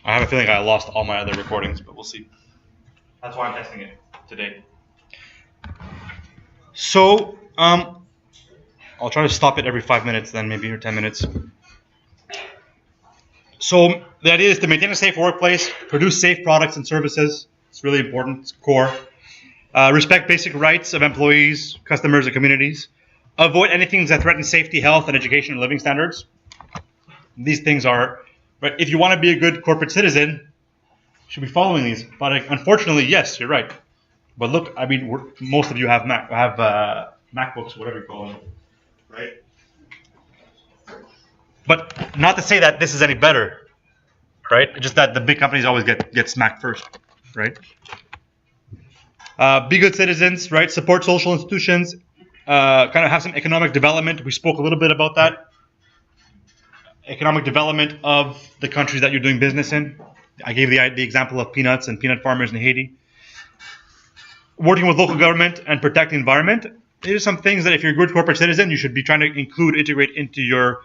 I have a feeling I lost all my other recordings, but we'll see. That's why I'm testing it today. So, I'll try to stop it every 5 minutes, then maybe or 10 minutes. So the idea is to maintain a safe workplace, produce safe products and services. It's really important. It's core. Respect basic rights of employees, customers, and communities. Avoid anything that threatens safety, health, and education and living standards. These things are, but if you want to be a good corporate citizen, you should be following these. But unfortunately, yes, you're right. But look, I mean, most of you have MacBooks, whatever you call them, right? But not to say that this is any better, right? Just that the big companies always get smacked first, right? Be good citizens, right? Support social institutions. Kind of have some economic development. We spoke a little bit about that. Economic development of the countries that you're doing business in. I gave the example of peanuts and peanut farmers in Haiti. Working with local government and protect the environment. These are some things that if you're a good corporate citizen, you should be trying to integrate into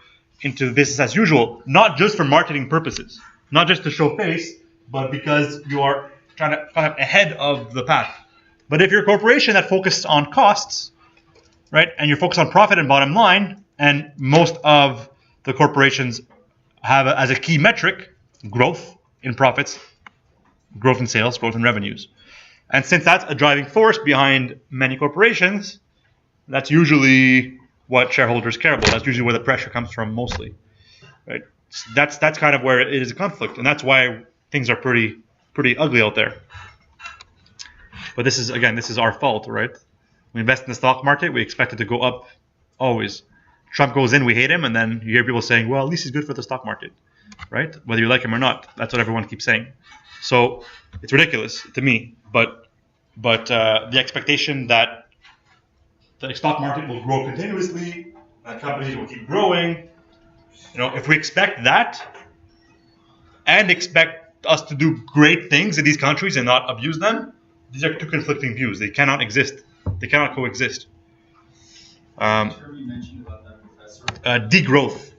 business as usual, not just for marketing purposes, not just to show face, but because you are trying to kind of ahead of the path. But if you're a corporation that focuses on costs, right, and you're focused on profit and bottom line, and most of the corporations have as a key metric growth in profits, growth in sales, growth in revenues. And since that's a driving force behind many corporations, that's usually what shareholders care about. That's usually where the pressure comes from mostly, right? So that's kind of where it is a conflict, and that's why things are pretty ugly out there. But this is our fault, right? We invest in the stock market, we expect it to go up always. Trump goes in, we hate him, and then you hear people saying, well, at least he's good for the stock market, right? Whether you like him or not, that's what everyone keeps saying. So it's ridiculous to me, but the expectation that the stock market will grow continuously, that companies will keep growing. If we expect that and expect us to do great things in these countries and not abuse them, these are two conflicting views. They cannot exist. They cannot coexist. Term you mentioned about that, Professor? Degrowth.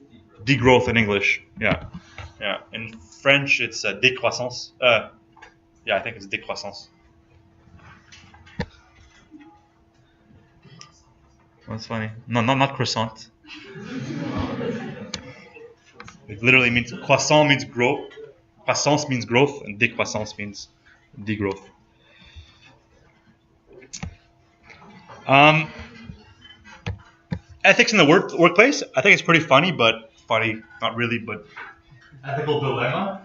Degrowth in English. Yeah. In French, it's décroissance. I think it's décroissance. That's funny. No, not croissant. It literally means croissant means growth. Croissance means growth, and décroissance means degrowth. Ethics in the workplace. I think it's pretty funny, not really, but ethical dilemma.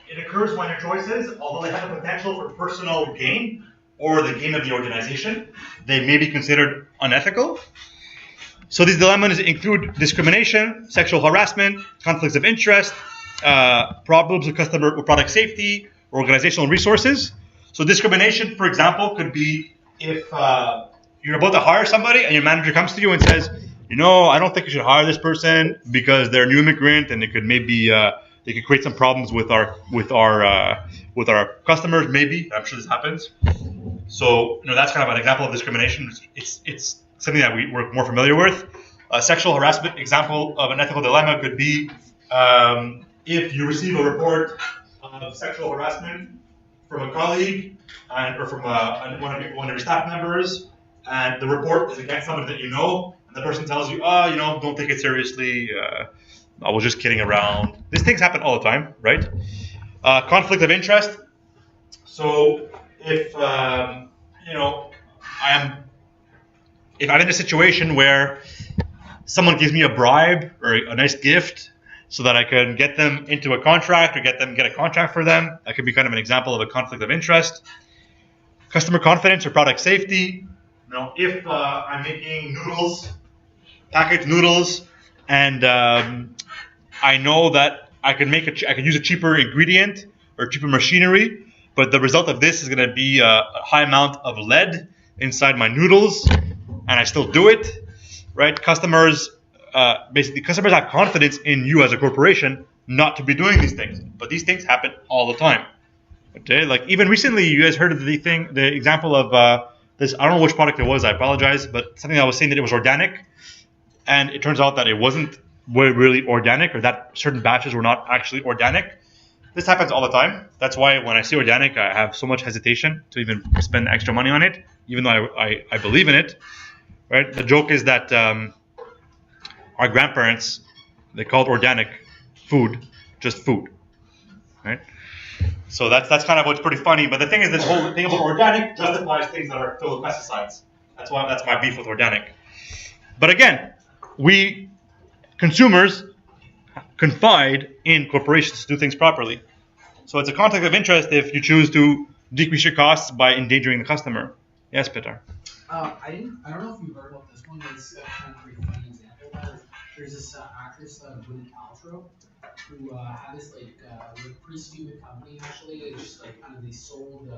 It occurs when your choices, although they have the potential for personal gain or the gain of the organization, they may be considered unethical. So these dilemmas include discrimination, sexual harassment, conflicts of interest, problems with customer or product safety, or organizational resources. So discrimination, for example, could be if you're about to hire somebody and your manager comes to you and says, I don't think you should hire this person because they're a new immigrant and it could maybe they could create some problems with our customers. Maybe I'm sure this happens. So that's kind of an example of discrimination. It's something that we're more familiar with. A sexual harassment example of an ethical dilemma could be if you receive a report of sexual harassment from a colleague or from one of your staff members, and the report is against somebody that you know, and the person tells you, don't take it seriously. I was just kidding around. These things happen all the time, right? Conflict of interest. So if I'm in a situation where someone gives me a bribe or a nice gift so that I can get them into a contract or get a contract for them, that could be kind of an example of a conflict of interest. Customer confidence or product safety. If I'm making noodles, packaged noodles, and I know that I can use a cheaper ingredient or cheaper machinery, but the result of this is going to be a high amount of lead inside my noodles, and I still do it, right? Customers have confidence in you as a corporation not to be doing these things, but these things happen all the time. Okay, like even recently, you guys heard of the example of this. I don't know which product it was. I apologize, but something I was saying that it was organic, and it turns out that it wasn't were really organic, or that certain batches were not actually organic. This happens all the time. That's why when I see organic, I have so much hesitation to even spend extra money on it, even though I believe in it. Right? The joke is that our grandparents, they called organic food just food. Right? So that's kind of what's pretty funny. But the thing is, this whole thing about organic justifies things that are filled with pesticides. That's my beef with organic. But again, we consumers confide in corporations to do things properly. So it's a conflict of interest if you choose to decrease your costs by endangering the customer. Yes, Peter. I don't know if you heard about this one, but it's kind of a pretty funny example. There's this actress, Gwyneth Paltrow, who had this pretty stupid company actually. It's just they sold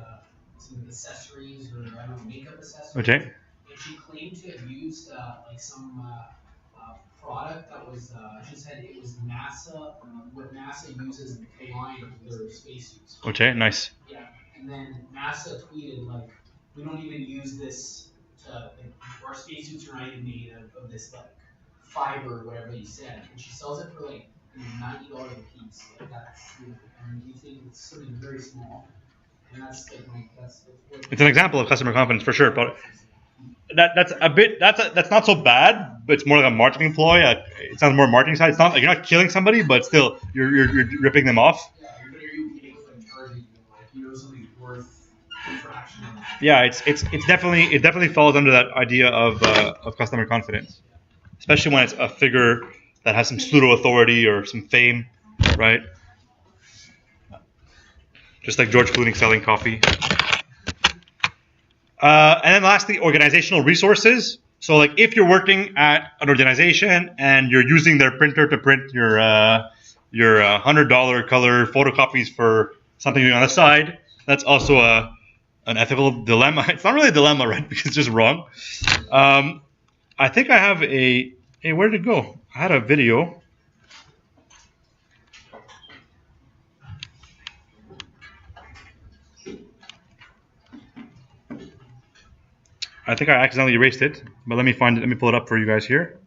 some accessories or I don't know, makeup accessories. Okay. And she claimed to have used some product that was she said it was NASA, what NASA uses in flying their spacesuits. Okay, nice. Yeah, and then NASA tweeted we don't even use this to our spacesuits are not even made of this fiber or whatever you said, and she sells it for $90 a piece. That's and you think it's something very small, and that's it's an example of customer confidence for sure, but that's not so bad, but it's more like a marketing ploy. It sounds more marketing side. It's not you're not killing somebody, but still you're ripping them off. Yeah, you're able to encourage them, something's worth a fraction of that. Yeah, it definitely falls under that idea of customer confidence, especially when it's a figure that has some pseudo authority or some fame, right? Just like George Clooney selling coffee. And then lastly, organizational resources. So if you're working at an organization and you're using their printer to print your $100 color photocopies for something on the side, that's also an ethical dilemma. It's not really a dilemma, right? Because it's just wrong. I think I have where did it go? I had a video. I think I accidentally erased it, but let me find it. Let me pull it up for you guys here.